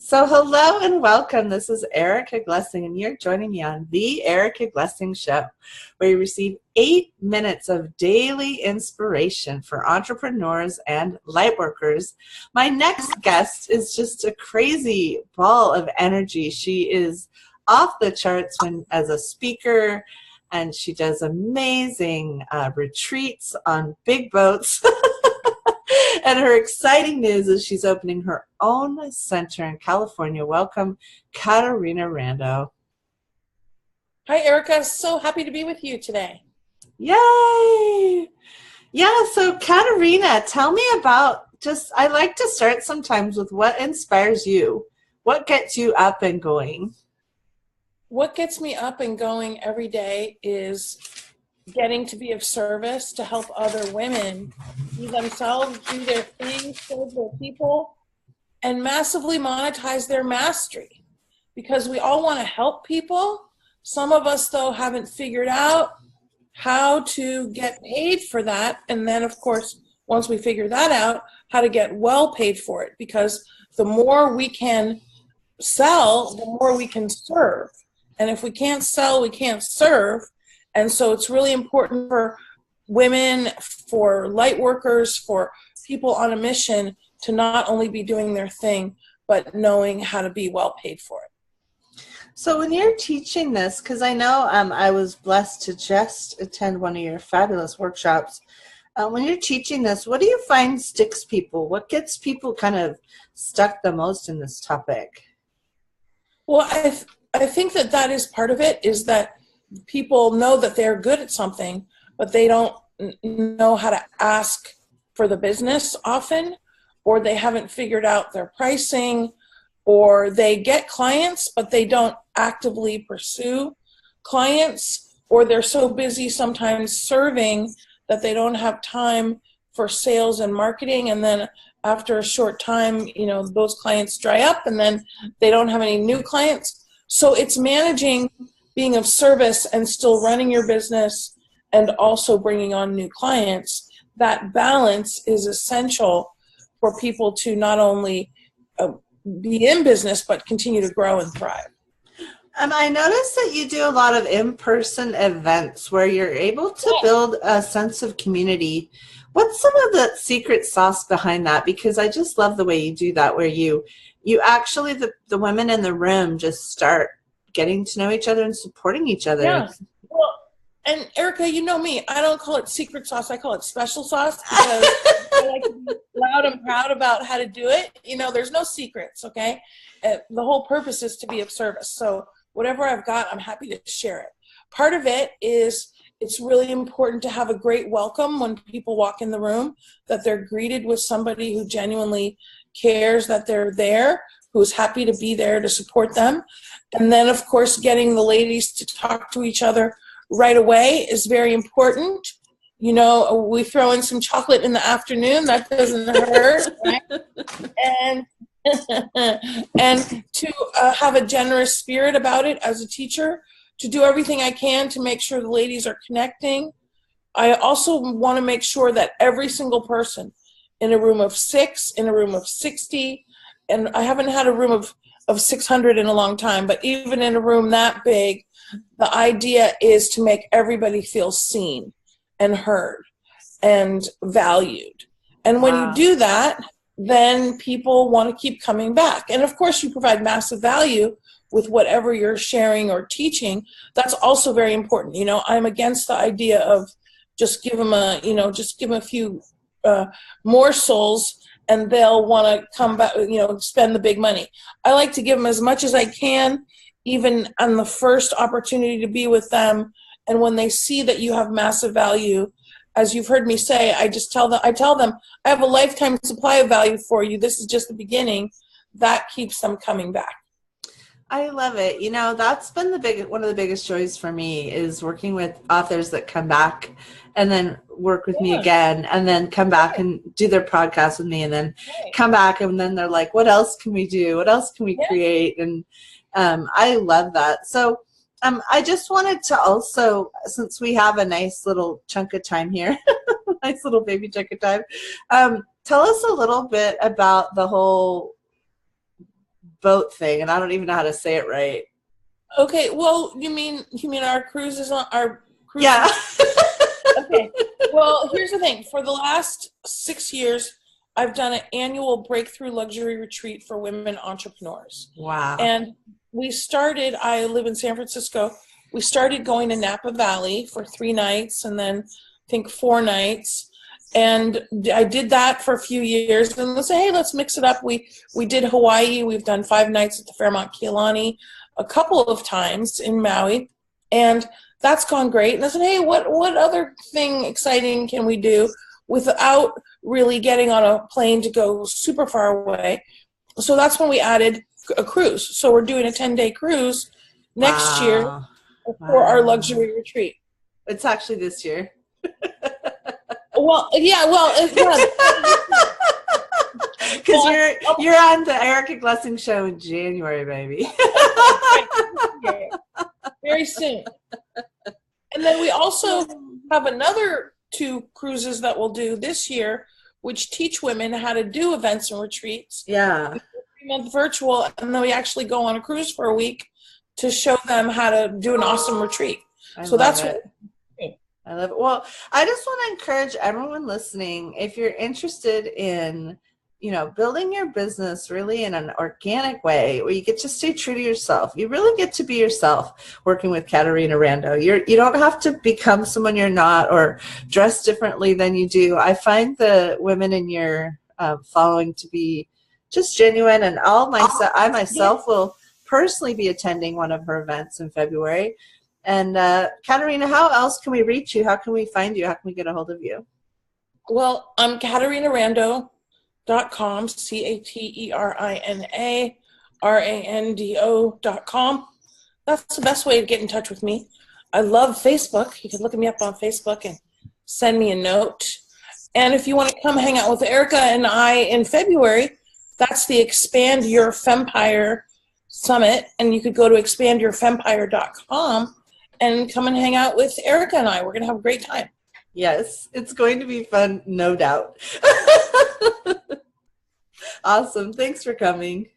So hello and welcome. This is Erica Glessing, and you're joining me on The Erica Glessing Show, where you receive 8 minutes of daily inspiration for entrepreneurs and lightworkers. My next guest is just a crazy ball of energy. She is off the charts as a speaker, and she does amazing retreats on big boats. And her exciting news is she's opening her own center in California. Welcome, Catarina Rando. Hi, Erica. So happy to be with you today. Yay! Yeah, so Catarina, tell me about I like to start sometimes with what inspires you. What gets you up and going? What gets me up and going every day is getting to be of service to help other women be themselves, do their thing, serve their people, and massively monetize their mastery. Because we all want to help people. Some of us, though, haven't figured out how to get paid for that. And then, of course, once we figure that out, how to get well paid for it. Because the more we can sell, the more we can serve. And if we can't sell, we can't serve. And so it's really important for women, for light workers, for people on a mission to not only be doing their thing, but knowing how to be well paid for it. So when you're teaching this, because I know I was blessed to just attend one of your fabulous workshops. When you're teaching this, what do you find sticks people? What gets people kind of stuck the most in this topic? Well, I think that is part of it, is that people know that they're good at something, but they don't know how to ask for the business often, or they haven't figured out their pricing, or they get clients, but they don't actively pursue clients, or they're so busy sometimes serving that they don't have time for sales and marketing. And then after a short time, those clients dry up and then they don't have any new clients. So it's managing being of service and still running your business and also bringing on new clients. That balance is essential for people to not only be in business, but continue to grow and thrive. I noticed that you do a lot of in-person events where you're able to build a sense of community. What's some of the secret sauce behind that? Because I just love the way you do that, where you actually, the women in the room just start getting to know each other and supporting each other. Yeah. Well, and Erica, you know me, I don't call it secret sauce, I call it special sauce, because I like to be loud and proud about how to do it. There's no secrets, okay? The whole purpose is to be of service. So whatever I've got, I'm happy to share it. Part of it is it's really important to have a great welcome when people walk in the room, that they're greeted with somebody who genuinely cares that they're there, who's happy to be there to support them. And then, of course, getting the ladies to talk to each other right away is very important. We throw in some chocolate in the afternoon. That doesn't hurt, right? And to have a generous spirit about it as a teacher, to do everything I can to make sure the ladies are connecting. I also want to make sure that every single person in a room of 6, in a room of 60, and I haven't had a room of 600 in a long time, but even in a room that big, the idea is to make everybody feel seen and heard and valued. And when you do that, then people want to keep coming back. And of course, you provide massive value with whatever you're sharing or teaching. That's also very important. I'm against the idea of just give them a few morsels and they'll want to come back, spend the big money. I like to give them as much as I can, even on the first opportunity to be with them. And when they see that you have massive value, as you've heard me say, I tell them, I have a lifetime supply of value for you. This is just the beginning. That keeps them coming back. I love it. That's been one of the biggest joys for me, is working with authors that come back and then work with me again, and then come back and do their podcast with me, and then come back, and then they're like, what else can we do? What else can we create? And I love that. So I just wanted to also, since we have a nice little chunk of time here, nice little baby chunk of time, tell us a little bit about the whole boat thing, and I don't even know how to say it right. Okay, well, you mean our cruise is on our cruise? Yeah. Okay. Well, here's the thing. For the last 6 years, I've done an annual breakthrough luxury retreat for women entrepreneurs. Wow. And I live in San Francisco. We started going to Napa Valley for 3 nights and then I think 4 nights. And I did that for a few years. And let's say, hey, let's mix it up. We did Hawaii. We've done 5 nights at the Fairmont Kea Lani, a couple of times in Maui. And that's gone great. And I said, hey, what other thing exciting can we do without really getting on a plane to go super far away? So that's when we added a cruise. So we're doing a 10-day cruise next year for our luxury retreat. It's actually this year. Well, yeah, because you're on the Erica Glessing Show in January, baby. Very soon. And then we also have another 2 cruises that we'll do this year, which teach women how to do events and retreats. Yeah. 3-month virtual, and then we actually go on a cruise for a week to show them how to do an awesome retreat. I love it. Well, I just want to encourage everyone listening, if you're interested in, building your business really in an organic way where you get to stay true to yourself. You really get to be yourself working with Catarina Rando. You don't have to become someone you're not or dress differently than you do. I find the women in your following to be just genuine, and I myself will personally be attending one of her events in February. And Catarina, how else can we reach you? How can we find you? How can we get a hold of you? Well, I'm CatarinaRando.com, CatarinaRando.com. That's the best way to get in touch with me. I love Facebook. You can look me up on Facebook and send me a note. And if you want to come hang out with Erica and I in February, that's the Expand Your Fempire Summit. And you could go to expandyourfempire.com and come and hang out with Erica and I. We're going to have a great time. Yes, it's going to be fun, no doubt. Awesome. Thanks for coming.